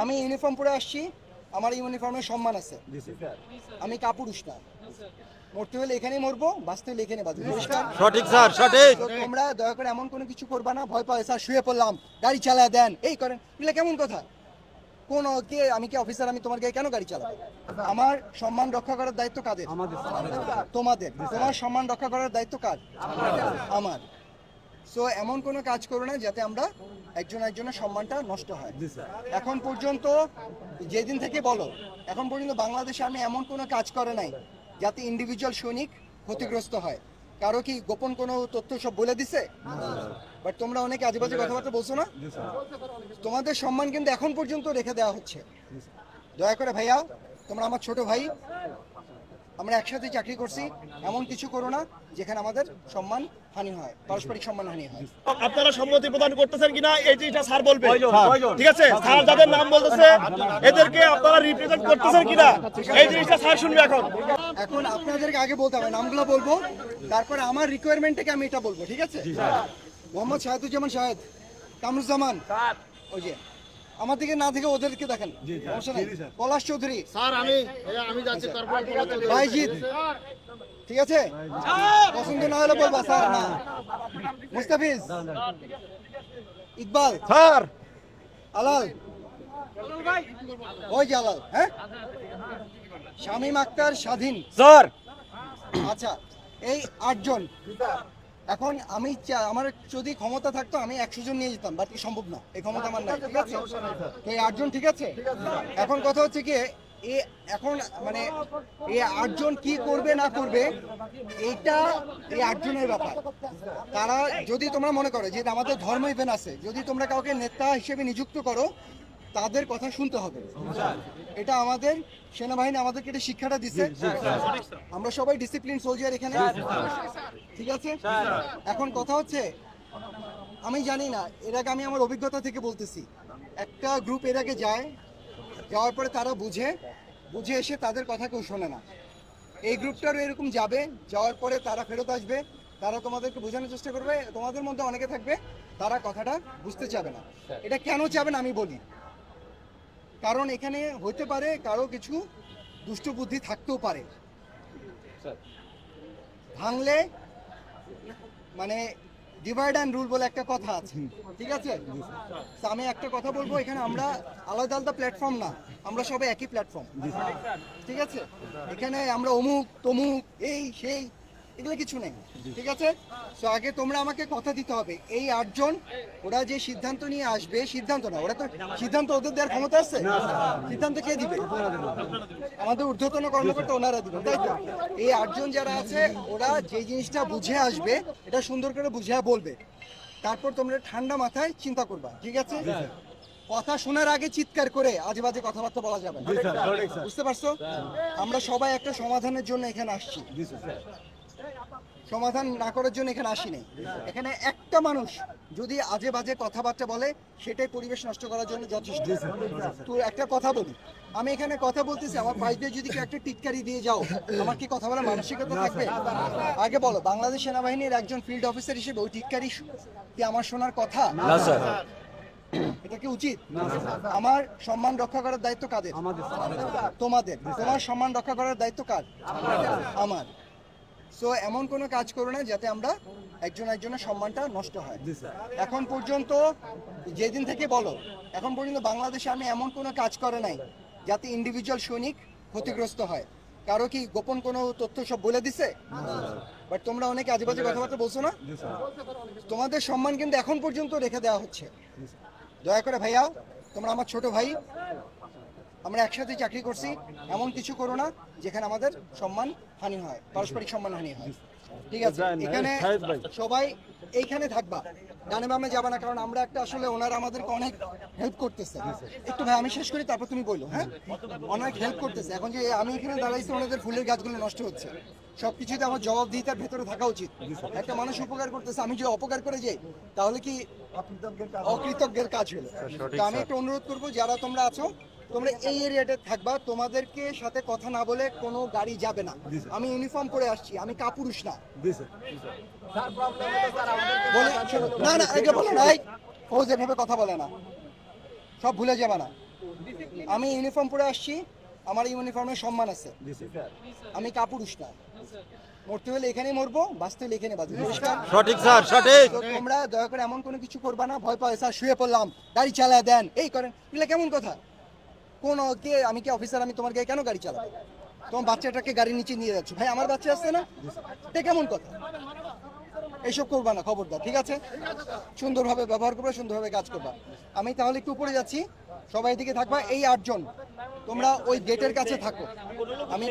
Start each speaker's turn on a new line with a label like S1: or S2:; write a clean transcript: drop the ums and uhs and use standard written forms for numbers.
S1: আমি ইউনিফর্ম পরে আসছি, আমার ইউনিফর্মের সম্মান আছে। আমি কাপুরুষ না, মরতে হলে এখানেই মরবো, বাঁচতে হলে এখানে বাঁচবো।
S2: সঠিক স্যার, সঠিক।
S1: তোমরা দয়া করে এমন কোনো কিছু করবা না, ভয় পায় স্যার শুয়ে পড়লাম, গাড়ি চালায় দেন, এই করেন, এগুলো কেমন কথা? কোন কে, আমি কি অফিসার? আমি তোমার গায়ে কেন গাড়ি চালাবো? আমার সম্মান রক্ষা করার দায়িত্ব কাদের? তোমাদের। তোমার সম্মান রক্ষা করার দায়িত্ব কার? আমার। সো এমন কোনো কাজ করো না যাতে আমরা একজন একজনের সম্মানটা নষ্ট হয়। এখন পর্যন্ত যেদিন থেকে বলো, এখন পর্যন্ত বাংলাদেশে আমি এমন কোনো কাজ করে নাই যাতে ইন্ডিভিজুয়াল সৈনিক ক্ষতিগ্রস্ত হয়। কারো কি গোপন কোনো তথ্য সব বলে দিছে? বাট তোমরা অনেকে আজেবাজে কথাবার্তা বলছো না, তোমাদের সম্মান কিন্তু এখন পর্যন্ত রেখে দেওয়া হচ্ছে। দয়া করে ভাইয়া, তোমরা আমার ছোট ভাই, আমরা একসাথে চাকরি করছি, এমন কিছু করো না যেখানে আমাদের সম্মান হানি হয়, পারস্পরিক সম্মান হানি হয়।
S3: আপনারা সম্মতি প্রদান করতেছেন কিনা এই জিনিসটা স্যার বলবে, ঠিক আছে? স্যার যাদের নাম বলতেছে এদেরকে আপনারা রিপ্রেজেন্ট করতেছেন কিনা এই জিনিসটা স্যার শুনবে।
S1: এখন আপনাদেরকে আগে বলতে হবে, নামগুলো বলবো, তারপরে আমার রিকোয়ারমেন্ট থেকে আমি এটা বলবো, ঠিক আছে? মোহাম্মদ শাহেদুজ্জামান শাহেদ, কামরুজ্জামান, ওই যে আমার দিকে না থেকে ওদেরকে দেখেন, পলাশ চৌধুরী স্যার, আমি যাচ্ছি, বাইজিদ, ঠিক আছে? পছন্দ না হলে বলবা স্যার না। মুস্তাফিজ, ইকবাল
S2: স্যার,
S1: আলাল, ওই যে আলাল, হ্যাঁ, শামীম আক্তার, স্বাধীন
S2: স্যার।
S1: আচ্ছা, এই 8 জন। এখন আমি আমার যদি ক্ষমতা থাকতো আমি 100 জন নিয়ে যেতাম, বাট সম্ভব না, এই ক্ষমতা আমার নাই, ঠিক আছে? এই 8 জন, ঠিক আছে? এখন কথা হচ্ছে কি, এখন মানে এই 8 জন কি করবে না করবে এইটা এই 8 জনের ব্যাপার। তারা যদি তোমরা মনে করো যে আমাদের ধর্ম ইভেন্ট আছে, যদি তোমরা কাউকে নেতা হিসেবে নিযুক্ত করো, তাদের কথা শুনতে হবে। এটা আমাদের সেনাবাহিনী আমাদেরকে এটা শিক্ষাটা দিচ্ছে। আমরা সবাই ডিসিপ্লিন সোলজার এখানে, ঠিক আছে? এখন কথা হচ্ছে, আমি জানি না, এর আগে আমি আমার অভিজ্ঞতা থেকে বলতেছি, একটা গ্রুপ এর আগে যায়, যাওয়ার পরে তারা বুঝে এসে তাদের কথা কেউ শোনে না। এই গ্রুপটারও এরকম যাবে, যাওয়ার পরে তারা ফেরত আসবে, তারা তোমাদেরকে বোঝানোর চেষ্টা করবে, তোমাদের মধ্যে অনেকে থাকবে তারা কথাটা বুঝতে চাবে না। এটা কেন চাবে না আমি বলি, কারণ এখানে হতে পারে কারো কিছু দুষ্ট বুদ্ধি থাকতেও পারে। ভাঙলে মানে ডিভাইড অ্যান্ড রুল বলে একটা কথা আছে, ঠিক আছে? আমি একটা কথা বলবো, এখানে আমরা আলাদা আলাদা প্ল্যাটফর্ম না, আমরা সবাই একই প্ল্যাটফর্ম, ঠিক আছে? এখানে আমরা অমুক তমুক এই সেই এগুলো কিছু নেই, ঠিক আছে? তো আগে তোমরা আমাকে কথা দিতে হবে, এই 8 জন ওরা যে সিদ্ধান্ত নিয়ে আসবে, সিদ্ধান্ত না, ওরা তো সিদ্ধান্ত ওদের দেওয়ার ক্ষমতা আছে? সিদ্ধান্ত কে দিবে? আমাদের ঊর্ধ্বতন কর্মকর্তা, ওনারা দিবে, তাই তো? এই 8 জন যারা আছে, ওরা যে জিনিসটা বুঝে আসবে এটা সুন্দর করে বুঝে বলবে, তারপর তোমরা ঠান্ডা মাথায় চিন্তা করবা, ঠিক আছে? কথা শোনার আগে চিৎকার করে আজে বাজে কথাবার্তা বলা যাবে না, বুঝতে পারছো? আমরা সবাই একটা সমাধানের জন্য এখানে আসছি, সমাধান না করার জন্য এখানে আসি নাই। এখানে একটা মানুষ যদি আজে বাজে কথাবার্তা বলে, সেটাই পরিবেশ নষ্ট করার জন্য যথেষ্ট। তো একটা কথা বলি, আমি এখানে কথা বলতেছি, আমার পাশ দিয়ে যদি একটা টিটকারি দিয়ে যাও, আমার কি কথা বলার মানসিকতা থাকবে? আগে বলো, বাংলাদেশ সেনাবাহিনীর একজন ফিল্ড অফিসার হিসেবে ওই টিটকারি কি আমার শোনার কথা?
S2: না স্যার।
S1: এটা কি উচিত? আমার সম্মান রক্ষা করার দায়িত্ব কাদের? তোমাদের। তোমার সম্মান রক্ষা করার দায়িত্ব কার? আমার। সো এমন কোনো কাজ করো না যাতে আমরা একজন একজনের সম্মানটা নষ্ট হয়। এখন পর্যন্ত যেদিন থেকে বলো, এখন পর্যন্ত বাংলাদেশে আমি এমন কোনো কাজ করে নাই যাতে ইন্ডিভিজুয়াল সৈনিক ক্ষতিগ্রস্ত হয়। কারো কি গোপন কোনো তথ্য সব বলে দিছে? বাট তোমরা অনেকে আজেবাজে কথাবার্তা বলছো না, তোমাদের সম্মান কিন্তু এখন পর্যন্ত রেখে দেওয়া হচ্ছে। দয়া করে ভাইয়া, তোমরা আমার ছোট ভাই, আমরা একসাথে চাকরি করছি, এমন কিছু করো না যেখানে আমাদের সম্মান হানি হয়, পারস্পরিক সম্মান হানি হয়, ঠিক আছে? এখানে সবাই এইখানে থাকবা, ডানে বামে যাবা না, কারণ আমরা একটা আসলে ওনারা আমাদেরকে অনেক হেল্প করতেছে। একটু ভাই আমি শেষ করি, তারপর তুমি বলো। হ্যাঁ, অনেক হেল্প করতেছে। এখন যে আমি এখানে দাঁড়াইছি, ওনাদের ফুলের গাছগুলো নষ্ট হচ্ছে, সবকিছুতে আমার জবাবদিহিতার ভেতরে থাকা উচিত। একটা মানুষ উপকার করতেছে, আমি যদি অপকার করে যাই তাহলে কি অকৃতজ্ঞের কাজ হলো? তো আমি একটু অনুরোধ করবো, যারা তোমরা আছো, তোমরা এই এরিয়াতে থাকবা, তোমাদেরকে সাথে কথা না বলে কোনো গাড়ি যাবে না। আমি ইউনিফর্ম পরে আসছি, আমি কাপুরুষ না। না না, এটা বলো না, ও যেভাবে কথা বলে না, সব ভুলে যাবে না। আমি ইউনিফর্ম পরে আসছি, আমার ইউনিফর্মের সম্মান আছে। আমি কাপুরুষ না, মরতে হলে এখানেই মরবো, বাঁচতে হলে এখানে বাঁচবো। পরিষ্কার?
S2: সঠিক স্যার, সঠিক।
S1: তো তোমরা দয়া করে এমন কোনো কিছু করবা না, ভয় পায় স্যার শুয়ে পড়লাম, গাড়ি চালায় দেন, এই করেন, এগুলো কেমন কথা? কোন কে, আমি কি অফিসার, আমি তোমার গায়ে কেন গাড়ি চালাবো? তোমার বাচ্চাটাকে গাড়ির নিচে নিয়ে যাচ্ছ, ভাই আমার বাচ্চা আসছে না, এটা কেমন কথা? এইসব করবা না, খবরদার, ঠিক আছে? সুন্দরভাবে ব্যবহার করবা, সুন্দরভাবে কাজ করবা। আমি তাহলে একটু উপরে যাচ্ছি, সবাই দিকে থাকবা। এই 8 জন তোমরা ওই গেটের কাছে থাকো, আমি